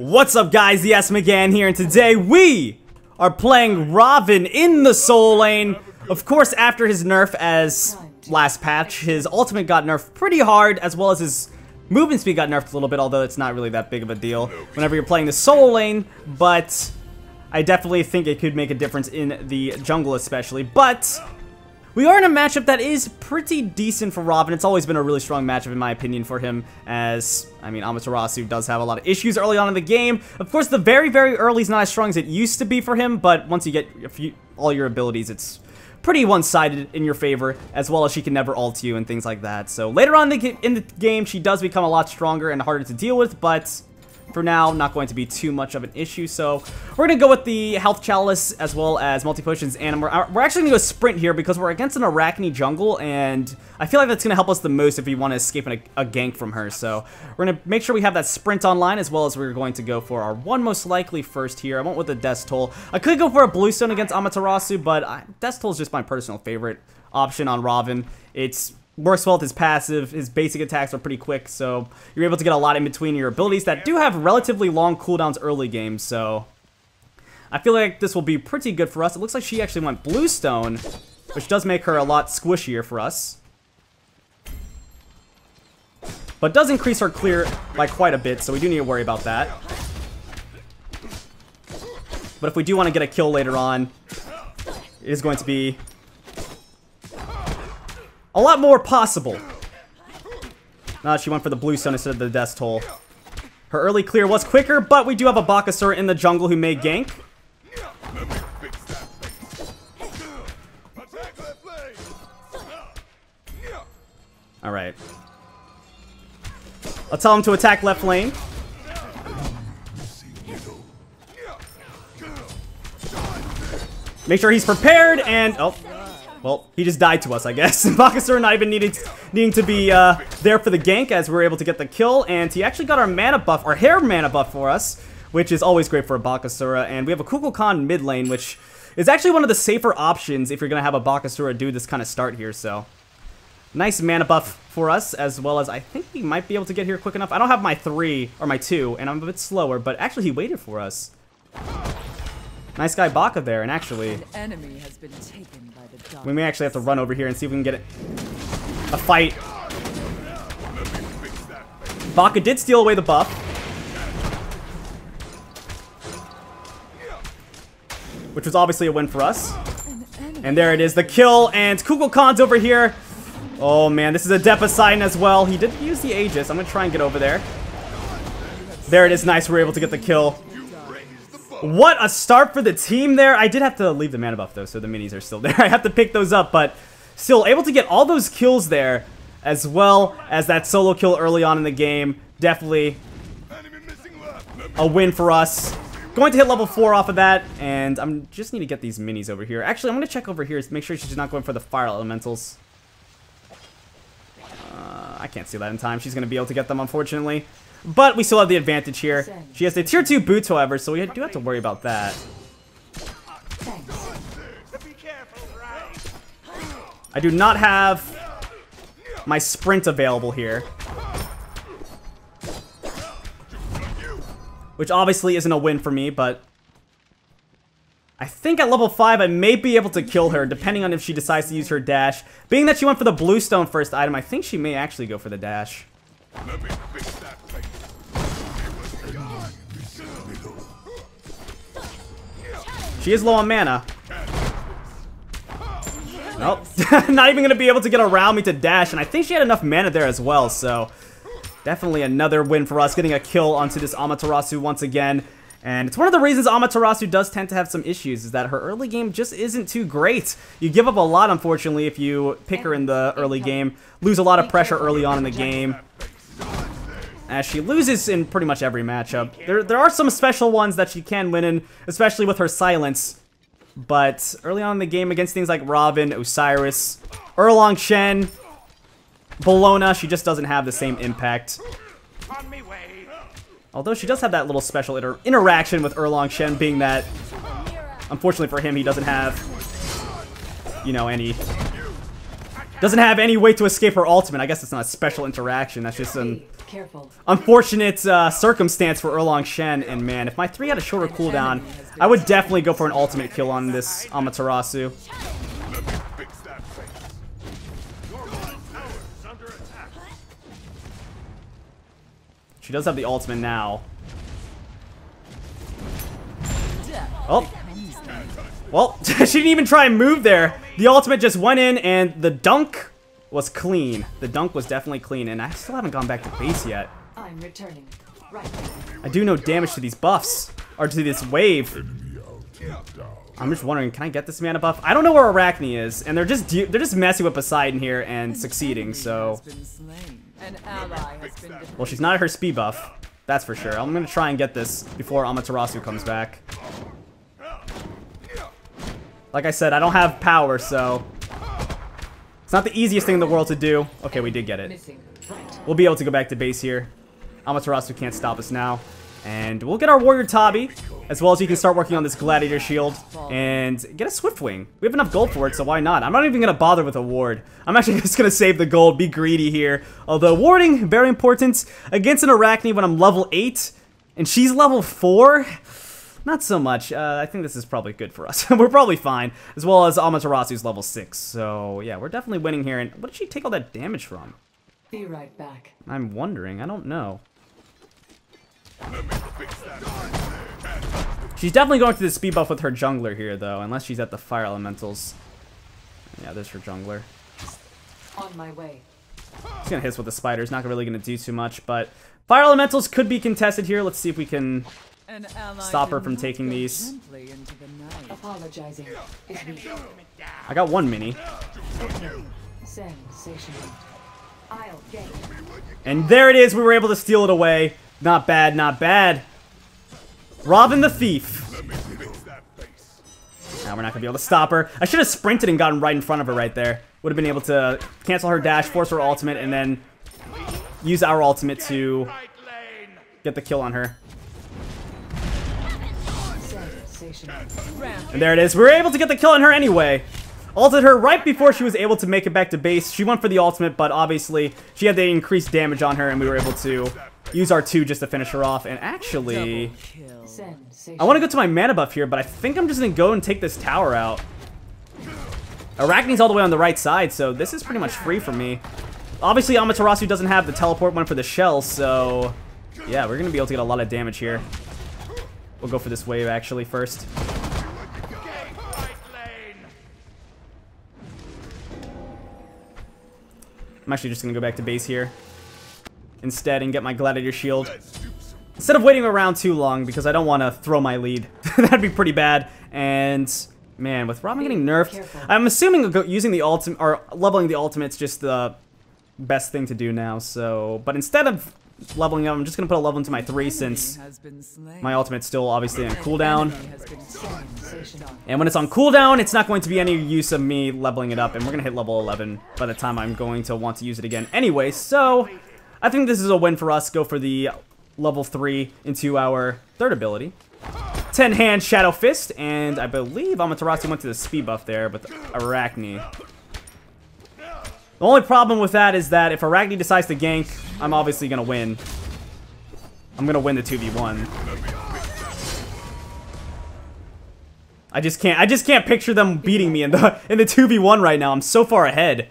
What's up, guys? Yes, McGann here, and today we are playing Ravana in the soul lane. Of course, after his nerf as last patch, his ultimate got nerfed pretty hard, as well as his movement speed got nerfed a little bit, although it's not really that big of a deal whenever you're playing the soul lane, but I definitely think it could make a difference in the jungle especially. But we are in a matchup that is pretty decent for Ravana. It's always been a really strong matchup in my opinion for him, as, I mean, Amaterasu does have a lot of issues early on in the game. Of course, the very early is not as strong as it used to be for him, but once you get all your abilities, it's pretty one-sided in your favor, as well as she can never ult you and things like that. So later on in the game, she does become a lot stronger and harder to deal with, but for now, not going to be too much of an issue. So we're going to go with the Health Chalice as well as Multi-Potions, and we're actually going to go sprint here because we're against an Arachne jungle, and I feel like that's going to help us the most if we want to escape a gank from her. So we're going to make sure we have that sprint online, as well as we're going to go for our one most likely first here. I went with the Death Toll. I could go for a Bluestone against Amaterasu, but Death Toll is just my personal favorite option on Ravana. It's works well with his passive. His basic attacks are pretty quick, so you're able to get a lot in between your abilities that do have relatively long cooldowns early game, so I feel like this will be pretty good for us. It looks like she actually went Bluestone, which does make her a lot squishier for us, but does increase her clear by quite a bit, so we do need to worry about that. But if we do want to get a kill later on, it is going to be a lot more possible. She went for the Bluestone instead of the Death Toll. Her early clear was quicker, but we do have a Bakasura in the jungle who may gank. Alright. I'll tell him to attack left lane. Make sure he's prepared, and oh, well, he just died to us, I guess. Bakasura not even needing to be there for the gank, as we were able to get the kill, and he actually got our mana buff, our hair mana buff for us, which is always great for a Bakasura. And we have a Kukulkan mid lane, which is actually one of the safer options if you're gonna have a Bakasura do this kind of start here. So nice mana buff for us, as well as I think we might be able to get here quick enough. I don't have my 3 or my 2, and I'm a bit slower, but actually he waited for us. Nice guy Baka there, and actually an enemy has been taken by the dark. We may actually have to run over here and see if we can get a fight. Baka did steal away the buff, which was obviously a win for us. And there it is, the kill, and Kukulkan's over here. Oh man, this is a Deposeidon as well. He did use the Aegis. I'm gonna try and get over there. There it is, nice, we're able to get the kill. What a start for the team there. I did have to leave the mana buff though, so the minis are still there. I have to pick those up, but still able to get all those kills there, as well as that solo kill early on in the game. Definitely a win for us. Going to hit level 4 off of that, and I'm just need to get these minis over here. Actually, I'm going to check over here to make sure she's not going for the fire elementals. I can't see that in time. She's going to be able to get them, unfortunately. But we still have the advantage here. She has the tier 2 boots, however, so we do have to worry about that. I do not have my sprint available here, which obviously isn't a win for me, but I think at level 5 I may be able to kill her, depending on if she decides to use her dash. Being that she went for the Bluestone first item, I think she may actually go for the dash. She is low on mana. Nope. Not even going to be able to get around me to dash, and I think she had enough mana there as well, so definitely another win for us, getting a kill onto this Amaterasu once again. And it's one of the reasons Amaterasu does tend to have some issues, is that her early game just isn't too great. You give up a lot, unfortunately, if you pick her in the early game. Lose a lot of pressure early on in the game, as she loses in pretty much every matchup. There are some special ones that she can win in, especially with her silence. But early on in the game, against things like Ravana, Osiris, Erlang Shen, Bologna, she just doesn't have the same impact. Although she does have that little special interaction with Erlang Shen, being that, unfortunately for him, he doesn't have, you know, doesn't have any way to escape her ultimate. I guess it's not a special interaction, that's just an unfortunate circumstance for Erlang Shen. And man, if my 3 had a shorter cooldown, I would definitely go for an ultimate kill on this Amaterasu. She does have the ultimate now. Oh. Well, she didn't even try and move there. The ultimate just went in, and the dunk was clean. The dunk was definitely clean, and I still haven't gone back to base yet. I'm returning. Right. I do no damage to these buffs, or to this wave. I'm just wondering, can I get this mana buff? I don't know where Arachne is, and they're just messing with Poseidon here and succeeding. So, well, she's not at her speed buff, that's for sure. I'm gonna try and get this before Amaterasu comes back. Like I said, I don't have power, so it's not the easiest thing in the world to do. Okay, we did get it. We'll be able to go back to base here. Amaterasu can't stop us now. And we'll get our Warrior Tabi, as well as you can start working on this Gladiator Shield and get a Swiftwing. We have enough gold for it, so why not? I'm not even going to bother with a ward. I'm actually just going to save the gold, be greedy here. Although warding, very important. Against an Arachne when I'm level 8, and she's level 4... Not so much. I think this is probably good for us. We're probably fine. As well as Amaterasu's level 6. So, yeah, we're definitely winning here. And what did she take all that damage from? Be right back. I'm wondering. I don't know. She's definitely going to the speed buff with her jungler here, though. Unless she's at the fire elementals. Yeah, there's her jungler. On my way. She's going to hit us with the spiders. Not really going to do too much. But fire elementals could be contested here. Let's see if we can... stop her from taking these. Apologizing. I got one mini. And there it is. We were able to steal it away. Not bad, not bad. Robin the Thief. Now we're not going to be able to stop her. I should have sprinted and gotten right in front of her right there. Would have been able to cancel her dash, force her ultimate, and then use our ultimate to get the kill on her. And there it is. We were able to get the kill on her anyway. Ulted her right before she was able to make it back to base. She went for the ultimate, but obviously she had the increased damage on her, and we were able to use our 2 just to finish her off. And actually, I want to go to my mana buff here, but I think I'm just going to go and take this tower out. Arachne's all the way on the right side, so this is pretty much free for me. Obviously, Amaterasu doesn't have the teleport one for the shell, so yeah, we're going to be able to get a lot of damage here. We'll go for this wave, actually, first. I'm actually just going to go back to base here instead and get my Gladiator Shield. Instead of waiting around too long, because I don't want to throw my lead. That'd be pretty bad. And, man, with Robin getting nerfed, I'm assuming using the ultimate, or leveling the ultimate's just the best thing to do now. So, but instead of leveling up, I'm just going to put a level into my 3 since my ultimate's still obviously on cooldown. And when it's on cooldown, it's not going to be any use of me leveling it up, and we're going to hit level 11 by the time I'm going to want to use it again anyway. So, I think this is a win for us. Go for the level 3 into our 3rd ability. 10-hand Shadow Fist, and I believe Amaterasu went to the speed buff there with Arachne. The only problem with that is that if Arachne decides to gank, I'm obviously gonna win. I'm gonna win the 2v1. I just can't picture them beating me in the 2v1 right now. I'm so far ahead.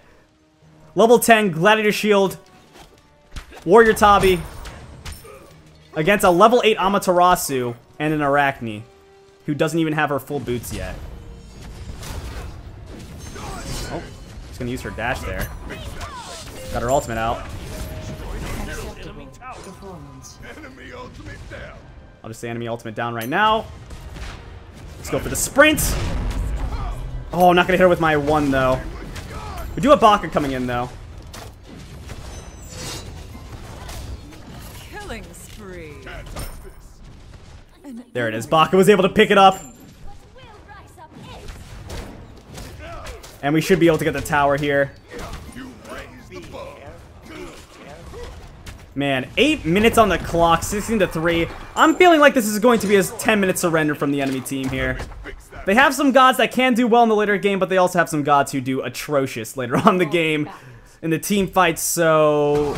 Level 10 Gladiator Shield, Warrior Tabi against a level 8 Amaterasu and an Arachne who doesn't even have her full boots yet. Oh, she's gonna use her dash there. Got her ultimate out. I'll just say enemy ultimate down right now. Let's go for the sprint. Oh, I'm not gonna hit her with my 1 though. We do have Baka coming in though. Killing spree. There it is. Baka was able to pick it up. And we should be able to get the tower here. Man, 8 minutes on the clock, 16-3. I'm feeling like this is going to be a 10-minute surrender from the enemy team here. They have some gods that can do well in the later game, but they also have some gods who do atrocious later on in the game in the team fights, so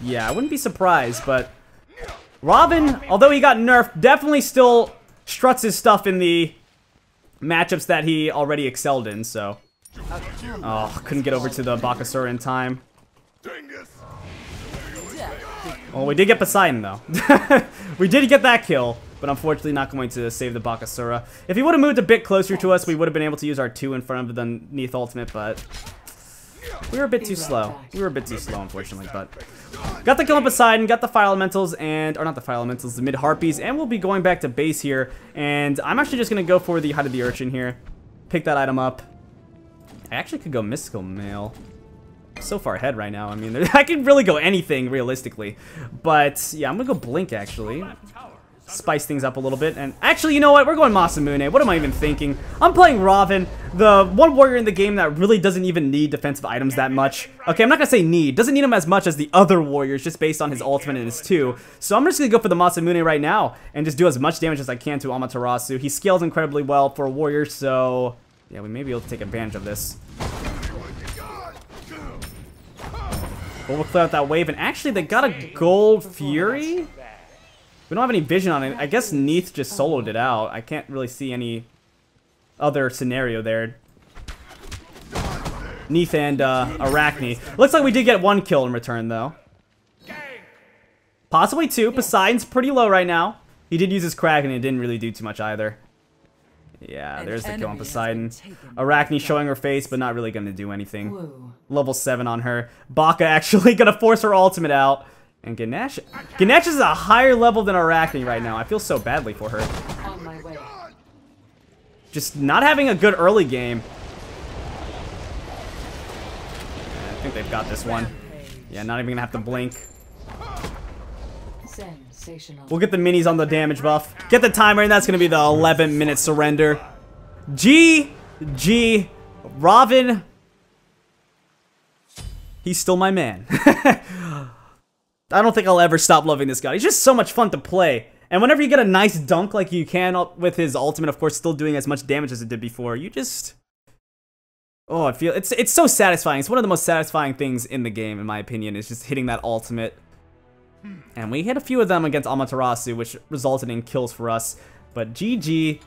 Yeah, I wouldn't be surprised, but Ravana, although he got nerfed, definitely still struts his stuff in the matchups that he already excelled in, so. Oh, couldn't get over to the Bakasura in time. Well, we did get Poseidon, though. We did get that kill, but unfortunately not going to save the Bakasura. If he would have moved a bit closer to us, we would have been able to use our 2 in front of the Neath ultimate, but we were a bit too slow. We were a bit too slow, unfortunately, but got the kill on Poseidon, got the Fire Elementals, and, or not the Fire Elementals, the mid Harpies, and we'll be going back to base here, and I'm actually just going to go for the Hide of the Urchin here. Pick that item up. I actually could go Mystical Mail. So far ahead right now. I mean, I could really go anything realistically, but yeah, I'm gonna go Blink actually. Spice things up a little bit, and actually, you know what? We're going Masamune. What am I even thinking? I'm playing Ravana, the one warrior in the game that really doesn't even need defensive items that much. Okay, I'm not gonna say need. Doesn't need them as much as the other warriors, just based on his ultimate and his 2. So I'm just gonna go for the Masamune right now and just do as much damage as I can to Amaterasu. He scales incredibly well for a warrior, so yeah, we may be able to take advantage of this. But we'll clear out that wave, and actually they got a Gold Fury? We don't have any vision on it. I guess Neath just soloed it out. I can't really see any other scenario there. Neath and Arachne. Looks like we did get 1 kill in return, though. Possibly 2. Poseidon's pretty low right now. He did use his Kraken, and it didn't really do too much either. Yeah, there's the kill on Poseidon. Arachne showing her face, but not really going to do anything. Whoa. Level 7 on her. Baka actually going to force her ultimate out. And Ganesh is a higher level than Arachne right now. I feel so badly for her. On my way. Just not having a good early game. I think they've got this one. Yeah, not even going to have to blink. Sensational. We'll get the minis on the damage buff. Get the timer, and that's going to be the 11-minute surrender. GG. Ravana. He's still my man. I don't think I'll ever stop loving this guy. He's just so much fun to play. And whenever you get a nice dunk like you can with his ultimate, of course, still doing as much damage as it did before, you just... Oh, I feel... It's so satisfying. It's one of the most satisfying things in the game, in my opinion, is just hitting that ultimate. And we hit a few of them against Amaterasu, which resulted in kills for us. But GG,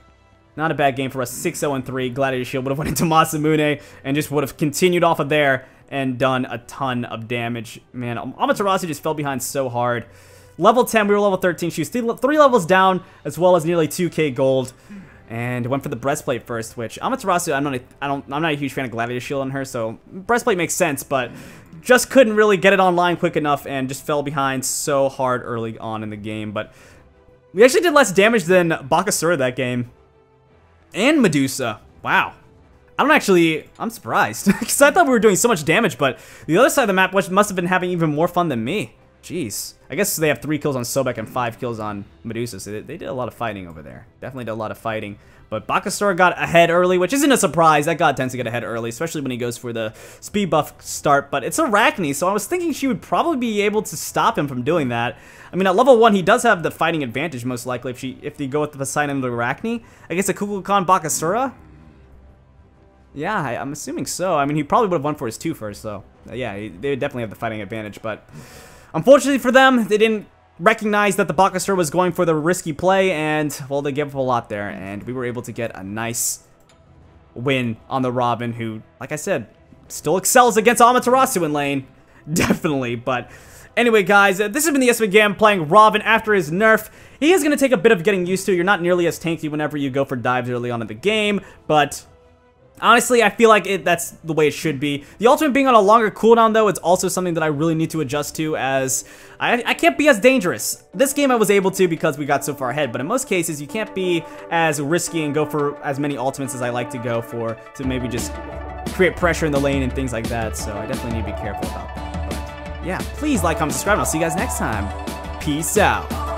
not a bad game for us. 6-0-3. Gladiator Shield would have went into Masamune and just would have continued off of there and done a ton of damage. Man, Amaterasu just fell behind so hard. Level 10, we were level 13. She was 3 levels down, as well as nearly 2k gold. And went for the breastplate first, which Amaterasu, I'm not a huge fan of Gladiator Shield on her, so breastplate makes sense, but just couldn't really get it online quick enough and just fell behind so hard early on in the game. But we actually did less damage than Bakasura that game. And Medusa. Wow. I'm surprised, because I thought we were doing so much damage, but the other side of the map must have been having even more fun than me. Jeez. I guess they have 3 kills on Sobek and 5 kills on Medusa, so they did a lot of fighting over there. Definitely did a lot of fighting. But Bakasura got ahead early, which isn't a surprise. That god tends to get ahead early, especially when he goes for the speed buff start. But it's Arachne, so I was thinking she would probably be able to stop him from doing that. I mean, at level 1, he does have the fighting advantage, most likely, if they go with the Poseidon and the Arachne. I guess a Kukulkan Bakasura? Yeah, I'm assuming so. I mean, he probably would have won for his 2 first, so yeah, they would definitely have the fighting advantage. But unfortunately for them, they didn't recognize that the Bakasura was going for the risky play, and, well, they gave up a lot there, and we were able to get a nice win on the Ravana, who, like I said, still excels against Amaterasu in lane. Definitely, but anyway, guys, this has been the SMGam playing Ravana after his nerf. He is going to take a bit of getting used to. You're not nearly as tanky whenever you go for dives early on in the game, but honestly, I feel like that's the way it should be. The ultimate being on a longer cooldown, though, it's also something that I really need to adjust to, as I can't be as dangerous. This game I was able to because we got so far ahead, but in most cases, you can't be as risky and go for as many ultimates as I like to go for, to maybe just create pressure in the lane and things like that, so I definitely need to be careful about that. But yeah, please like, comment, subscribe, and I'll see you guys next time. Peace out.